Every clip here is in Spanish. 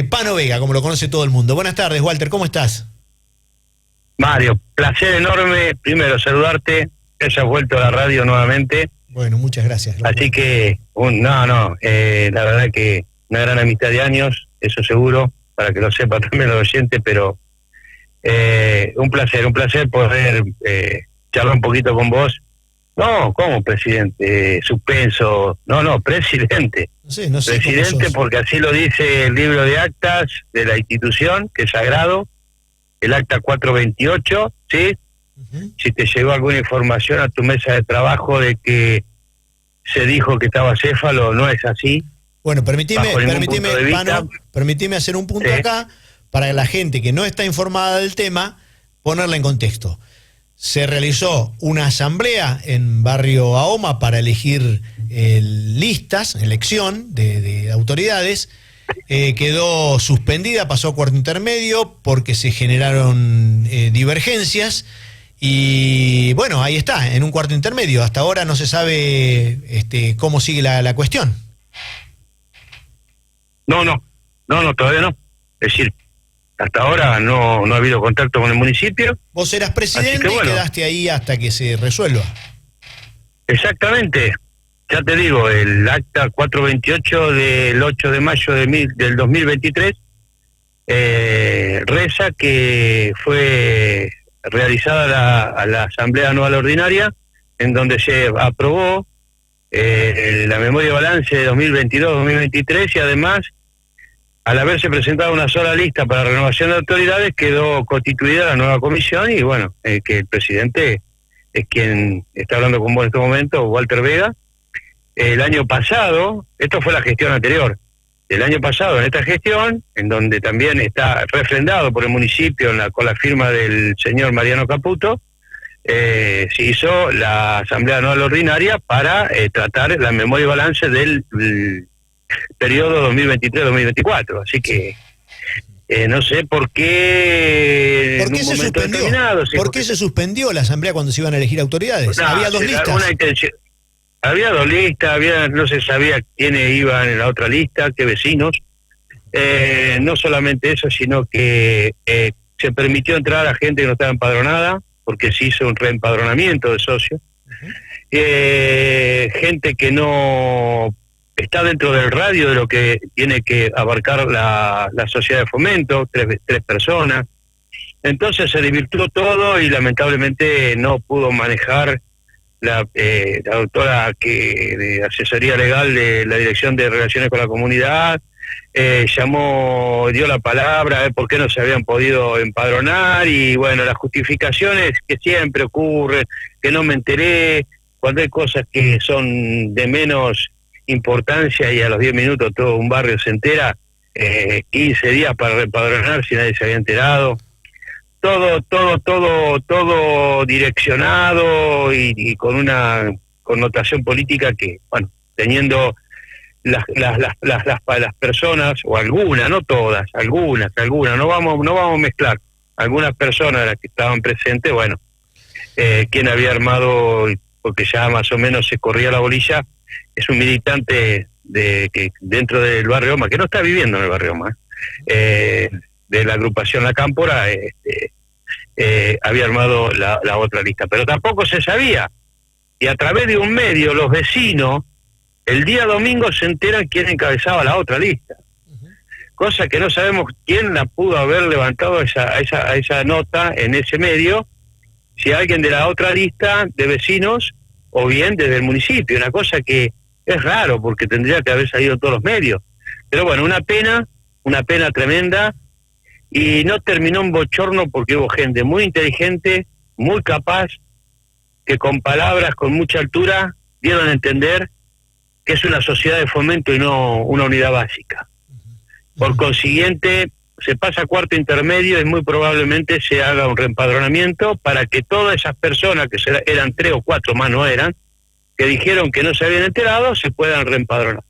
Pano Vega, como lo conoce todo el mundo. Buenas tardes, Walter, ¿cómo estás? Mario, placer enorme, primero saludarte, que hayas vuelto a la radio nuevamente. Bueno, muchas gracias. Así que, la verdad que una gran amistad de años, eso seguro, para que lo sepa también los oyentes, pero un placer poder charlar un poquito con vos. No, ¿cómo presidente? Suspenso. No, presidente. No sé presidente, porque así lo dice el libro de actas de la institución, que es sagrado, el acta 428, ¿sí? Si te llegó alguna información a tu mesa de trabajo de que se dijo que estaba céfalo, no es así. Bueno, permitime, Pano, permitime hacer un punto acá para la gente que no está informada del tema, ponerla en contexto. Se realizó una asamblea en Barrio Ahoma para elegir elección de autoridades. Quedó suspendida, pasó a cuarto intermedio porque se generaron divergencias y bueno, ahí está, en un cuarto intermedio. Hasta ahora no se sabe cómo sigue la cuestión. No, todavía no. Es decir, hasta ahora no ha habido contacto con el municipio. Vos eras presidente y quedaste ahí hasta que se resuelva. Exactamente. Ya te digo, el acta 428 del 8 de mayo del 2023 reza que fue realizada la Asamblea Anual Ordinaria, en donde se aprobó la memoria de balance de 2022-2023 y además, al haberse presentado una sola lista para renovación de autoridades, quedó constituida la nueva comisión y bueno, que el presidente es quien está hablando con vos en este momento, Walter Vega. El año pasado, esto fue la gestión anterior, el año pasado en esta gestión, en donde también está refrendado por el municipio con la firma del señor Mariano Caputo, se hizo la Asamblea Anual Ordinaria para tratar la memoria y balance del periodo 2023-2024. Así que no sé por qué... ¿Por qué se suspendió? ¿Por qué se suspendió la Asamblea cuando se iban a elegir autoridades? Había dos listas. Había dos listas, no se sabía quiénes iban en la otra lista, qué vecinos. No solamente eso, sino que se permitió entrar a gente que no estaba empadronada, porque se hizo un reempadronamiento de socios. Gente que no está dentro del radio de lo que tiene que abarcar la sociedad de fomento, tres personas. Entonces se desvirtuó todo y lamentablemente no pudo manejar la doctora de asesoría legal de la Dirección de Relaciones con la Comunidad, dio la palabra, por qué no se habían podido empadronar, y bueno, las justificaciones que siempre ocurren, que no me enteré, cuando hay cosas que son de menos importancia y a los 10 minutos todo un barrio se entera, 15 días para reempadronar si nadie se había enterado. Todo direccionado y con una connotación política que, bueno, teniendo las personas, o algunas, no todas, algunas, no vamos a mezclar, algunas personas de las que estaban presentes, bueno, quien había armado, porque ya más o menos se corría la bolilla, es un militante que dentro del barrio Oma, que no está viviendo en el barrio Oma, de la agrupación La Cámpora, había armado la otra lista, pero tampoco se sabía, y a través de un medio los vecinos el día domingo se enteran quién encabezaba la otra lista, cosa que no sabemos quién la pudo haber levantado esa nota en ese medio, si alguien de la otra lista de vecinos o bien desde el municipio, una cosa que es raro porque tendría que haber salido en todos los medios, pero bueno, una pena tremenda. Y no terminó en bochorno porque hubo gente muy inteligente, muy capaz, que con palabras, con mucha altura, dieron a entender que es una sociedad de fomento y no una unidad básica. Por consiguiente, se pasa a cuarto intermedio y muy probablemente se haga un reempadronamiento para que todas esas personas, que eran 3 o 4 más, no eran, que dijeron que no se habían enterado, se puedan reempadronar.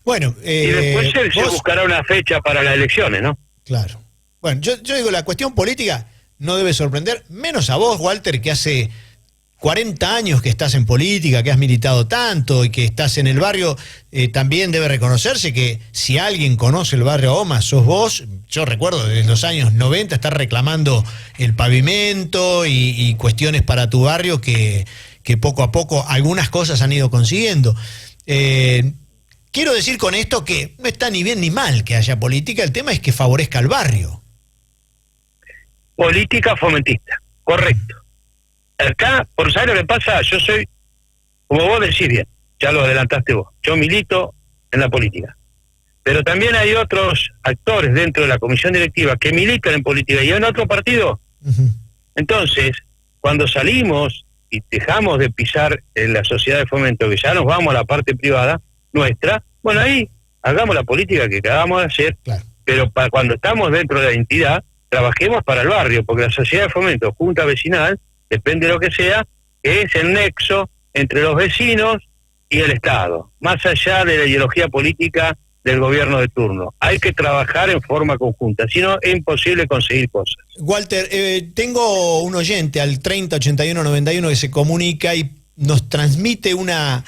Bueno, y después se buscará una fecha para las elecciones, ¿no? Claro. Bueno, yo digo, la cuestión política no debe sorprender, menos a vos, Walter, que hace 40 años que estás en política, que has militado tanto y que estás en el barrio, también debe reconocerse que si alguien conoce el barrio AOMA, sos vos. Yo recuerdo desde los años 90 estar reclamando el pavimento y cuestiones para tu barrio que poco a poco algunas cosas han ido consiguiendo. Quiero decir con esto que no está ni bien ni mal que haya política, el tema es que favorezca al barrio. Política fomentista, correcto. Acá, por saber lo que pasa, yo soy, como vos decís bien, ya lo adelantaste vos, yo milito en la política. Pero también hay otros actores dentro de la comisión directiva que militan en política y en otro partido. Uh-huh. Entonces, cuando salimos y dejamos de pisar en la sociedad de fomento, que ya nos vamos a la parte privada nuestra, bueno, ahí hagamos la política que acabamos de hacer, claro. Pero cuando estamos dentro de la entidad, trabajemos para el barrio, porque la sociedad de fomento, junta vecinal, depende de lo que sea, es el nexo entre los vecinos y el Estado, más allá de la ideología política del gobierno de turno. Hay que trabajar en forma conjunta, si no es imposible conseguir cosas. Walter, tengo un oyente al 30 81 91 que se comunica y nos transmite una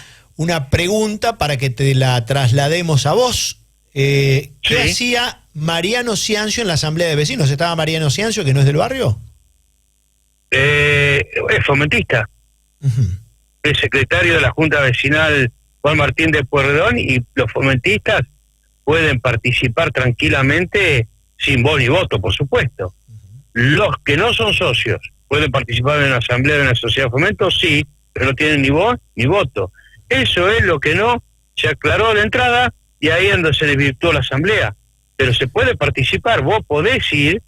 pregunta para que te la traslademos a vos. ¿Qué hacía Mariano Ciancio en la Asamblea de Vecinos? ¿Estaba Mariano Ciancio, que no es del barrio? Es fomentista. Uh-huh. El secretario de la Junta Vecinal, Juan Martín de Pueyrredón, y los fomentistas pueden participar tranquilamente sin voz ni voto, por supuesto. Los que no son socios pueden participar en la asamblea de una sociedad de fomento, sí, pero no tienen ni voz ni voto. Eso es lo que no se aclaró de entrada y ahí es donde se desvirtuó la asamblea. Pero se puede participar, vos podés ir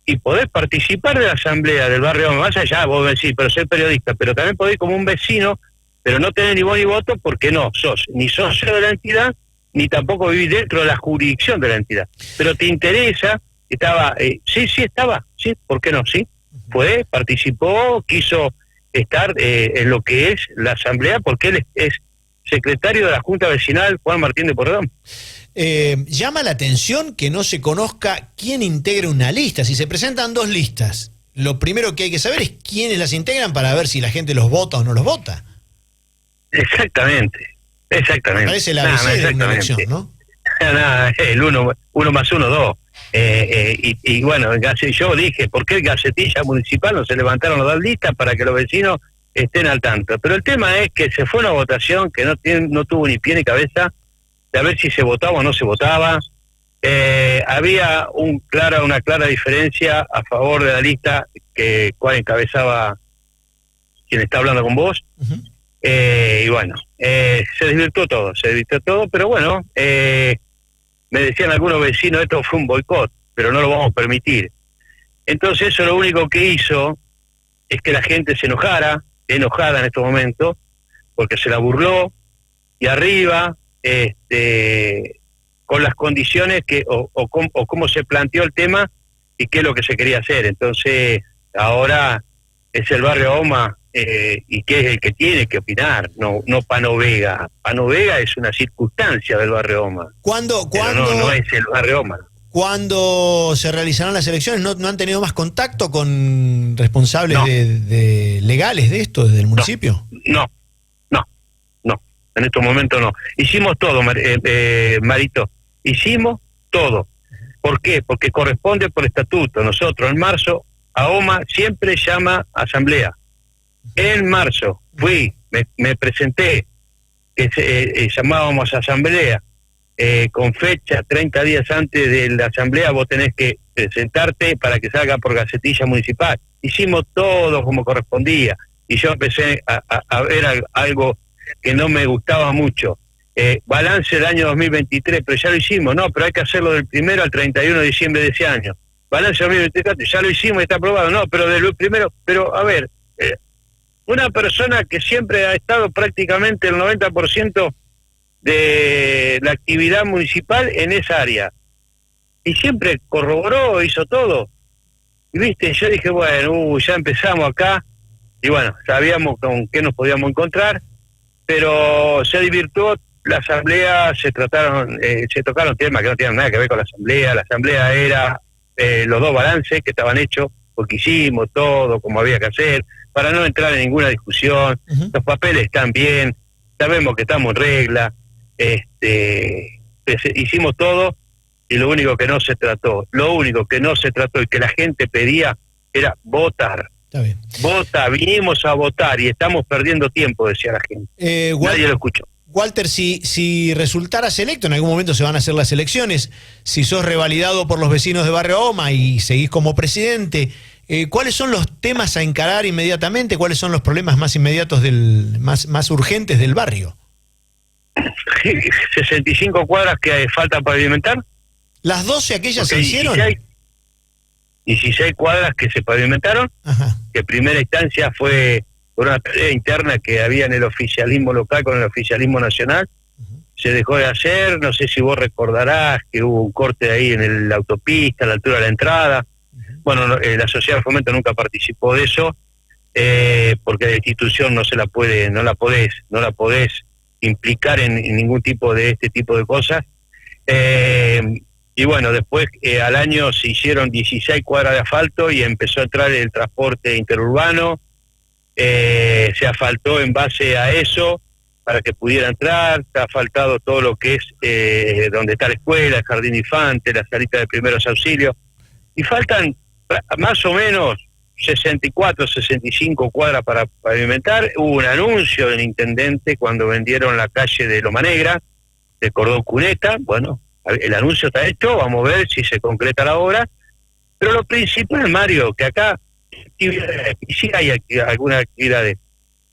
y podés participar de la asamblea del barrio, más allá, vos decís, pero soy periodista, pero también podés ir como un vecino, pero no tenés ni voz ni voto porque no sos ni socio de la entidad, ni tampoco vivís dentro de la jurisdicción de la entidad. Pero te interesa, estaba, sí, ¿por qué no? Sí, fue, participó, quiso estar en lo que es la asamblea porque él es secretario de la Junta Vecinal, Juan Martín de Pueyrredón. Llama la atención que no se conozca quién integra una lista. Si se presentan dos listas, lo primero que hay que saber es quiénes las integran para ver si la gente los vota o no los vota. Exactamente. Me parece la ABC de una elección, ¿no? Nada, el 1 más 1, 2. Y bueno, yo dije, ¿por qué en Gacetilla Municipal no se levantaron las dos listas para que los vecinos estén al tanto? Pero el tema es que se fue una votación que no tuvo ni pie ni cabeza, de a ver si se votaba o no se votaba. Había una clara diferencia a favor de la lista cual encabezaba quien está hablando con vos. Uh-huh. Y bueno, se desvirtuó todo, pero bueno, me decían algunos vecinos, esto fue un boicot, pero no lo vamos a permitir. Entonces eso lo único que hizo es que la gente se enojada en estos momentos, porque se la burló, y arriba, con las condiciones o cómo se planteó el tema y qué es lo que se quería hacer. Entonces ahora es el barrio AOMA y que es el que tiene que opinar, no Pano Vega. Pano Vega es una circunstancia del barrio AOMA. ¿Cuándo no es el barrio AOMA. ¿Cuándo se realizarán las elecciones? ¿No han tenido más contacto con responsables de legales de esto desde el municipio? No. En estos momentos no. Hicimos todo, Marito. Hicimos todo. ¿Por qué? Porque corresponde por estatuto. Nosotros en marzo, AOMA siempre llama a asamblea. En marzo fui, me presenté, que llamábamos a asamblea, con fecha 30 días antes de la asamblea vos tenés que presentarte para que salga por Gacetilla Municipal. Hicimos todo como correspondía y yo empecé a ver algo que no me gustaba mucho. Balance del año 2023, pero ya lo hicimos, pero hay que hacerlo del 1 al 31 de diciembre de ese año. Balance 2024, ya lo hicimos y está aprobado, pero del primero, pero a ver, una persona que siempre ha estado prácticamente el 90% de la actividad municipal en esa área, y siempre corroboró, hizo todo, y viste, yo dije, bueno, ya empezamos acá, y bueno, sabíamos con qué nos podíamos encontrar, pero se divirtió la asamblea, se tocaron temas que no tenían nada que ver con la asamblea era los dos balances que estaban hechos, porque hicimos todo como había que hacer, para no entrar en ninguna discusión. Los papeles están bien, sabemos que estamos en regla, hicimos todo, y lo único que no se trató y que la gente pedía era votar. Está bien. Vota, vinimos a votar y estamos perdiendo tiempo, decía la gente. Nadie lo escuchó. Walter, si resultaras electo, en algún momento se van a hacer las elecciones, si sos revalidado por los vecinos de Barrio Oma y seguís como presidente, ¿cuáles son los temas a encarar inmediatamente? ¿Cuáles son los problemas más inmediatos, más urgentes del barrio? 65 cuadras que faltan pavimentar. ¿Las 12 aquellas se hicieron? 16 cuadras que se pavimentaron. Ajá. Que en primera instancia fue por una pelea interna que había en el oficialismo local con el oficialismo nacional. Se dejó de hacer, no sé si vos recordarás que hubo un corte ahí en la autopista, a la altura de la entrada. Bueno, la Sociedad de Fomento nunca participó de eso, porque la institución no la podés implicar en ningún tipo de este tipo de cosas. Y bueno, después al año se hicieron 16 cuadras de asfalto y empezó a entrar el transporte interurbano. Se asfaltó en base a eso para que pudiera entrar. Se ha asfaltado todo lo que es donde está la escuela, el jardín infante, la salita de primeros auxilios, y faltan más o menos 64, 65 cuadras para pavimentar. Hubo un anuncio del intendente cuando vendieron la calle de Loma Negra, de Cordón Cuneta. Bueno, el anuncio está hecho, vamos a ver si se concreta la obra. Pero lo principal, Mario, que acá y sí hay algunas actividades,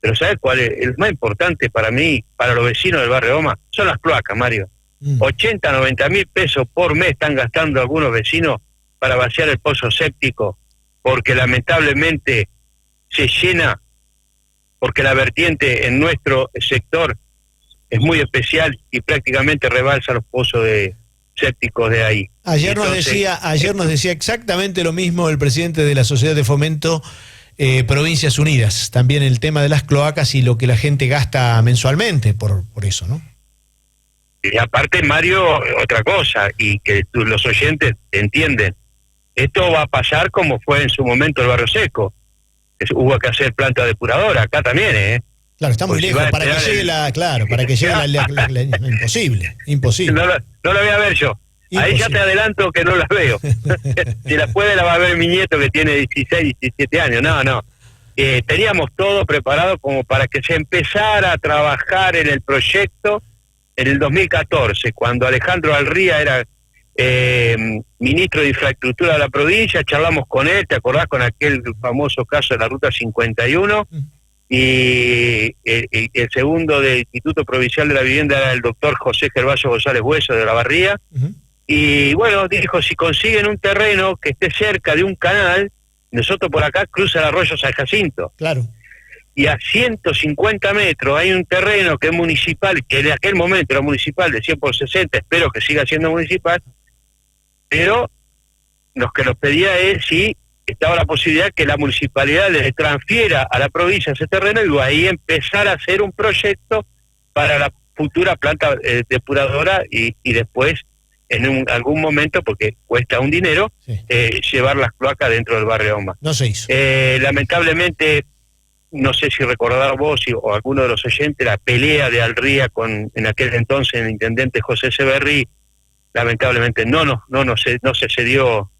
pero ¿sabes cuál es? El más importante para mí, para los vecinos del barrio Oma, son las cloacas, Mario. 80, 90 mil pesos por mes están gastando algunos vecinos para vaciar el pozo séptico, porque lamentablemente se llena, porque la vertiente en nuestro sector es muy especial y prácticamente rebalsa los pozos sépticos de ahí. Ayer nos decía exactamente lo mismo el presidente de la Sociedad de Fomento Provincias Unidas, también el tema de las cloacas y lo que la gente gasta mensualmente por eso, ¿no? Y aparte, Mario, otra cosa, y que los oyentes entienden, esto va a pasar como fue en su momento el Barrio Seco, que hubo que hacer planta depuradora, acá también, Claro, está muy lejos, para que llegue imposible. No la voy a ver yo. Imposible. Ahí ya te adelanto que no la veo. Si la puede, la va a ver mi nieto que tiene 16, 17 años. No. Teníamos todo preparado como para que se empezara a trabajar en el proyecto en el 2014, cuando Alejandro Alría era ministro de Infraestructura de la provincia. Charlamos con él, ¿te acordás? Con aquel famoso caso de la Ruta 51. Y el segundo del Instituto Provincial de la Vivienda era el doctor José Gervasio González Hueso de la Barría. Y bueno, dijo, si consiguen un terreno que esté cerca de un canal, nosotros por acá cruza el arroyo San Jacinto. Claro. Y a 150 metros hay un terreno que es municipal, que en aquel momento era municipal de 100 por 60, espero que siga siendo municipal, pero lo que nos pedía es si estaba la posibilidad que la municipalidad le transfiera a la provincia ese terreno y ahí empezar a hacer un proyecto para la futura planta depuradora y después en algún momento, porque cuesta un dinero, llevar las cloacas dentro del barrio Oma. No se hizo. Lamentablemente, no sé si recordar vos o alguno de los oyentes, la pelea de Alría con en aquel entonces el intendente José Severri, lamentablemente no se cedió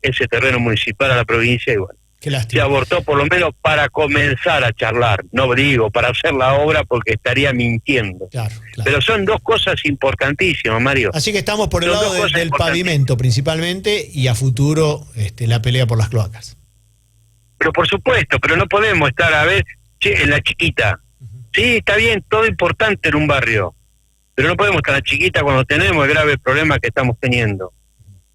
ese terreno municipal a la provincia y bueno, se abortó por lo menos para comenzar a charlar, no digo para hacer la obra porque estaría mintiendo. Claro. Pero son dos cosas importantísimas, Mario. Así que estamos por el lado del pavimento principalmente y a futuro la pelea por las cloacas. Pero por supuesto, pero no podemos estar a ver en la chiquita. Sí, está bien, todo importante en un barrio, pero no podemos estar en la chiquita cuando tenemos el grave problema que estamos teniendo,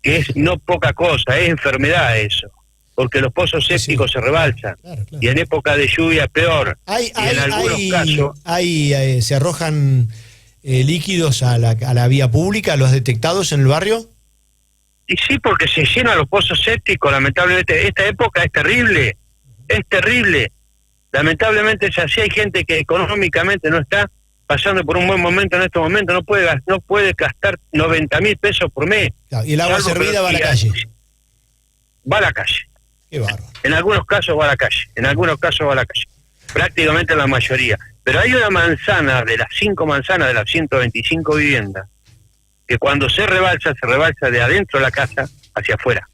que es no poca cosa, es enfermedad eso, porque los pozos sépticos se rebalsan, claro. Y en época de lluvia peor. En algunos casos se arrojan líquidos a la vía pública, ¿los detectados en el barrio? Y sí, porque se llenan los pozos sépticos, lamentablemente. Esta época es terrible. Lamentablemente es así, hay gente que económicamente no está pasando por un buen momento en estos momentos, no puede gastar 90 mil pesos por mes. Claro, y el agua servida va a la calle. Va a la calle. Qué bárbaro. En algunos casos va a la calle, prácticamente la mayoría. Pero hay una manzana, de las 5 manzanas de las 125 viviendas, que cuando se rebalsa de adentro de la casa hacia afuera.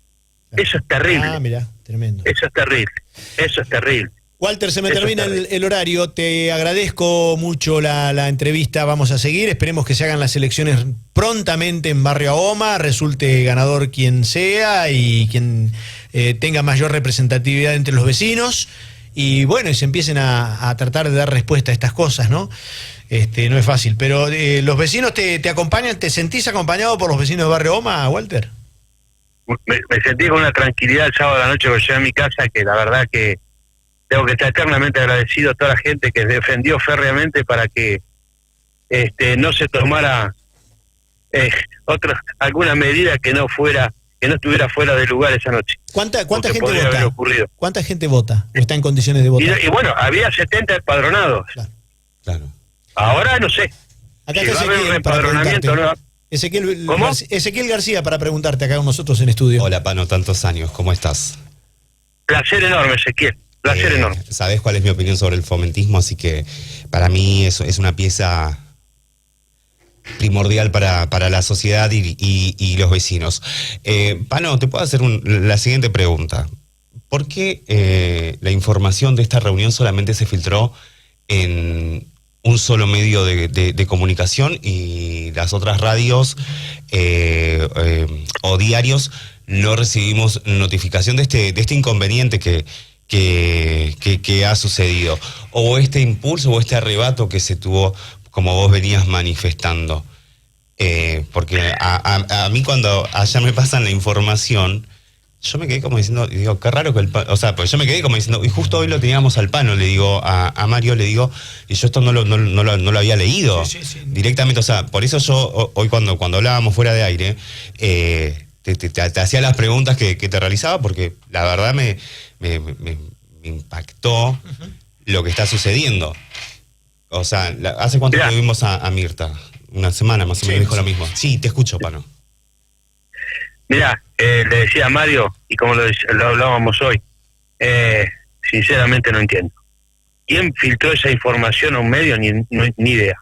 Eso es terrible. Ah, mirá, tremendo. Eso es terrible. Walter, se me termina el horario. Te agradezco mucho la entrevista. Vamos a seguir. Esperemos que se hagan las elecciones prontamente en Barrio Ahoma. Resulte ganador quien sea y quien tenga mayor representatividad entre los vecinos. Y bueno, y se empiecen a tratar de dar respuesta a estas cosas, ¿no? No es fácil. Pero ¿los vecinos te acompañan? ¿Te sentís acompañado por los vecinos de Barrio Ahoma, Walter? Me sentí con una tranquilidad el sábado a la noche que llegué a mi casa, que la verdad que tengo que estar eternamente agradecido a toda la gente que defendió férreamente para que no se tomara alguna medida que no estuviera fuera de lugar esa noche. ¿Cuánta gente vota? ¿Cuánta gente vota? ¿O está en condiciones de votar? Y bueno, había 70 empadronados. Claro. Ahora no sé. Acá si está va a haber un empadronamiento, ¿no? Ezequiel García, para preguntarte acá con nosotros en estudio. Hola, Pano, tantos años, ¿cómo estás? Placer enorme, Ezequiel. Placer enorme. Sabés cuál es mi opinión sobre el fomentismo, así que para mí es una pieza primordial para la sociedad y los vecinos. Pano, te puedo hacer la siguiente pregunta. ¿Por qué la información de esta reunión solamente se filtró en un solo medio de comunicación y las otras radios o diarios no recibimos notificación de este inconveniente que ha sucedido, o este impulso o este arrebato que se tuvo, como vos venías manifestando? Porque a mí cuando allá me pasan la información, yo me quedé como diciendo, y digo, qué raro que pues yo me quedé como diciendo, y justo hoy lo teníamos al Pano, le digo, a Mario, le digo, y yo esto no lo había leído directamente, o sea, por eso yo hoy cuando hablábamos fuera de aire, te hacía las preguntas que te realizaba, porque la verdad me impactó lo que está sucediendo. O sea, ¿hace cuánto que vimos a Mirta? Una semana más o menos, dijo lo mismo. Sí, te escucho, Pano. Mirá, le decía a Mario, y como lo hablábamos hoy, sinceramente no entiendo. ¿Quién filtró esa información a un medio? Ni idea.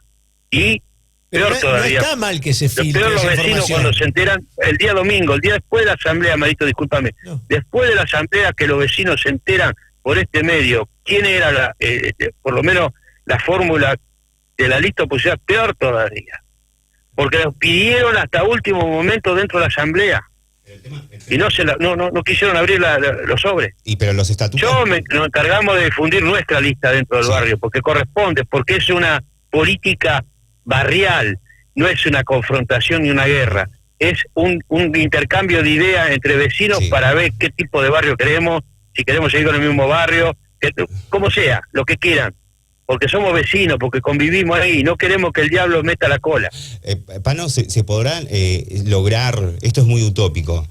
Y peor todavía. No está mal que se filtre peor los esa vecinos información. cuando se enteran, el día domingo, el día después de la asamblea, Marito, discúlpame, después de la asamblea que los vecinos se enteran por este medio, quién era por lo menos la fórmula de la lista opositora, peor todavía. Porque los pidieron hasta último momento dentro de la asamblea. Y no quisieron abrir los sobres. ¿Y pero los estatutos? Nos encargamos de difundir nuestra lista dentro del barrio, porque corresponde, porque es una política barrial, no es una confrontación ni una guerra, es un intercambio de ideas entre vecinos para ver qué tipo de barrio queremos, si queremos seguir con el mismo barrio, como sea, lo que quieran. Porque somos vecinos, porque convivimos ahí, no queremos que el diablo meta la cola. Pano, se podrá lograr, esto es muy utópico,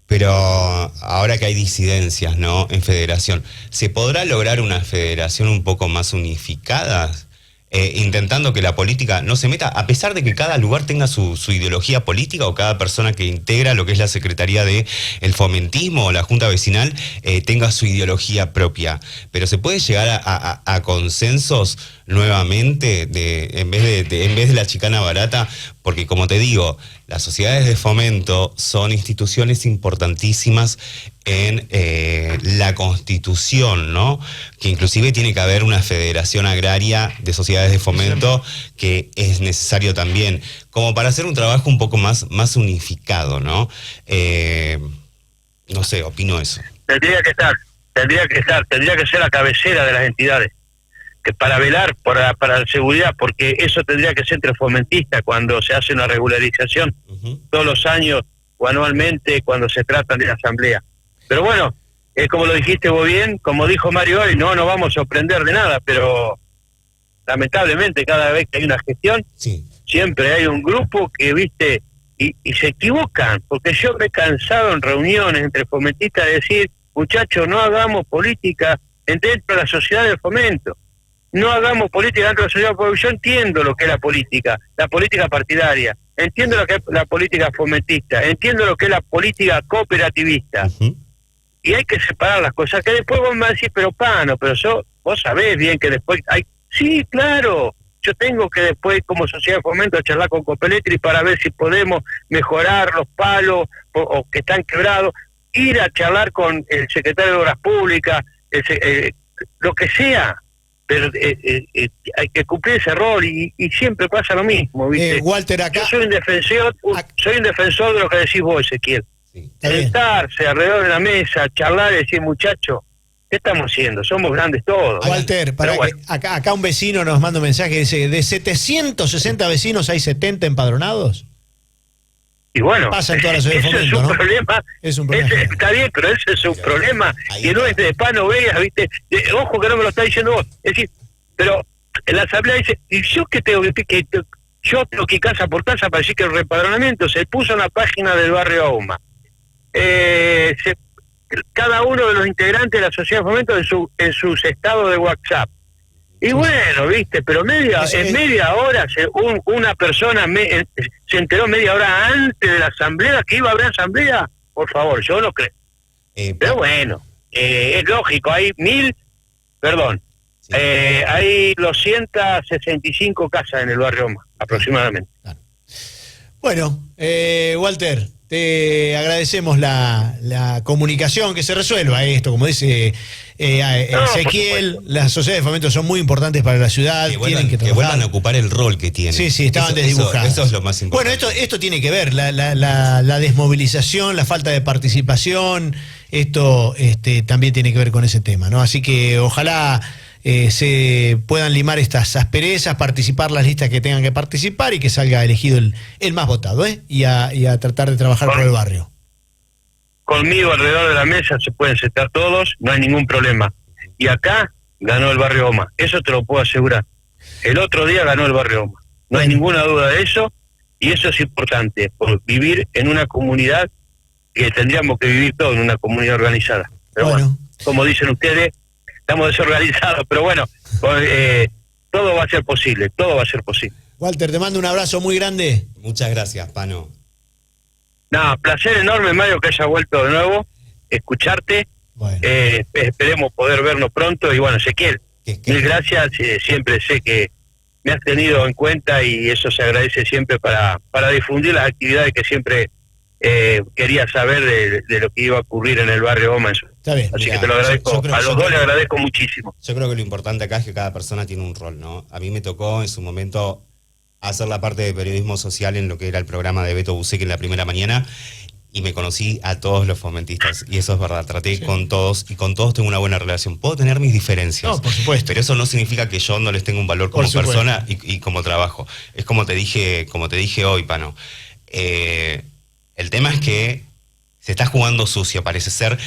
pero ahora que hay disidencias, ¿no?, en federación, ¿se podrá lograr una federación un poco más unificada? Intentando que la política no se meta, a pesar de que cada lugar tenga su ideología política, o cada persona que integra lo que es la Secretaría de el Fomentismo o la Junta Vecinal tenga su ideología propia. Pero se puede llegar a consensos nuevamente en vez de la chicana barata, porque como te digo, las sociedades de fomento son instituciones importantísimas en la Constitución, ¿no? Que inclusive tiene que haber una federación agraria de sociedades de fomento, que es necesario también, como para hacer un trabajo un poco más unificado, ¿no? No sé, opino eso. Tendría que ser la cabecera de las entidades, que para velar para la seguridad, porque eso tendría que ser entre fomentistas cuando se hace una regularización todos los años o anualmente cuando se tratan de la asamblea. Pero bueno, como lo dijiste vos bien, como dijo Mario hoy, no nos vamos a sorprender de nada, pero lamentablemente cada vez que hay una gestión, siempre hay un grupo que, viste, y se equivocan, porque yo me he cansado en reuniones entre fomentistas de decir, muchachos, no hagamos política dentro de la sociedad de fomento, no hagamos política dentro de la sociedad, porque yo entiendo lo que es la política partidaria, entiendo lo que es la política fomentista, entiendo lo que es la política cooperativista, y hay que separar las cosas, que después vos me vas a decir, pero Pano, pero vos sabés bien que después hay... Sí, claro, yo tengo que después como sociedad de fomento charlar con Copeletri para ver si podemos mejorar los palos o que están quebrados, ir a charlar con el secretario de Obras Públicas, lo que sea, pero hay que cumplir ese rol y siempre pasa lo mismo, ¿viste? Walter, acá... Yo soy un defensor de lo que decís vos, Ezequiel. Sí. Sentarse alrededor de la mesa, charlar y decir, muchachos, ¿qué estamos haciendo? Somos grandes todos. Walter, para bueno. que acá un vecino nos manda un mensaje, dice, de 760 vecinos hay 70 empadronados. Y bueno, Pasa en toda la ciudad de ese Fomento, es un ¿no? problema. Es un problema. Está bien, pero ese es un problema. Ahí Y no es de Pano Vegas, ¿viste? Ojo que no me lo está diciendo vos. Es decir, pero en la asamblea dice, ¿y yo qué tengo que yo tengo que ir casa por casa para decir que el repadronamiento se puso en la página del barrio Auma? Cada uno de los integrantes de la sociedad de fomento en sus estados de WhatsApp. Y bueno, viste, pero en media hora una persona se enteró media hora antes de la asamblea que iba a haber asamblea. Por favor, yo no creo. Pero bueno, es lógico, hay hay 265 casas en el barrio Oma, aproximadamente. Claro. Bueno, Walter, te agradecemos la comunicación, que se resuelva esto, como dice Ezequiel, las sociedades de fomento son muy importantes para la ciudad, tienen que trabajar. vuelvan a ocupar el rol que tienen. Sí, estaban desdibujados. Eso es lo más importante. Bueno, esto tiene que ver, la desmovilización, la falta de participación, esto también tiene que ver con ese tema, ¿no? Así que ojalá se puedan limar estas asperezas, participar las listas que tengan que participar y que salga elegido el más votado, y a tratar de trabajar por el barrio. Conmigo alrededor de la mesa se pueden sentar todos, no hay ningún problema. Y acá ganó el barrio Oma, eso te lo puedo asegurar. El otro día ganó el barrio Oma, no hay ninguna duda de eso, y eso es importante, por vivir en una comunidad que tendríamos que vivir todos en una comunidad organizada. Pero bueno, como dicen ustedes, estamos desorganizados, pero bueno, todo va a ser posible, todo va a ser posible. Walter, te mando un abrazo muy grande. Muchas gracias, Pano. Nada, placer enorme, Mario, que haya vuelto de nuevo, escucharte. Bueno. Esperemos poder vernos pronto. Y bueno, Ezequiel, mil gracias. Siempre sé que me has tenido en cuenta y eso se agradece siempre para difundir las actividades que siempre quería saber de lo que iba a ocurrir en el barrio Oma. Está bien. Así que te lo agradezco. A los dos le agradezco muchísimo. Yo creo que lo importante acá es que cada persona tiene un rol, ¿no? A mí me tocó en su momento hacer la parte de periodismo social en lo que era el programa de Beto Buceque en la primera mañana y me conocí a todos los fomentistas y eso es verdad, traté con todos y con todos tengo una buena relación. Puedo tener mis diferencias, no, por supuesto, pero eso no significa que yo no les tenga un valor como persona y como trabajo. Es como te dije hoy, Pano. El tema es que se está jugando sucio, parece ser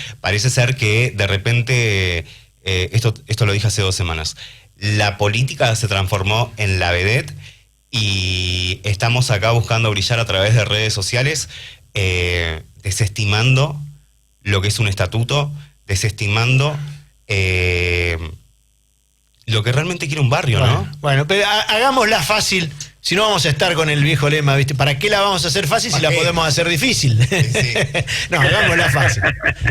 que de repente, esto lo dije hace 2 semanas, la política se transformó en la vedette y estamos acá buscando brillar a través de redes sociales, desestimando lo que es un estatuto, desestimando lo que realmente quiere un barrio, ¿no? Bueno, pero hagámosla fácil, si no vamos a estar con el viejo lema, ¿viste? ¿Para qué la vamos a hacer fácil si la podemos hacer difícil? Sí. No, hagámosla fácil.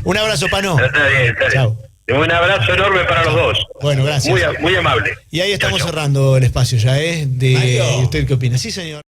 Un abrazo, Pano. Está bien. Chao. Un abrazo enorme para los dos. Bueno, gracias. Muy amable. Y ahí estamos cerrando el espacio ya, ¿eh? ¿Usted qué opina? Sí, señor.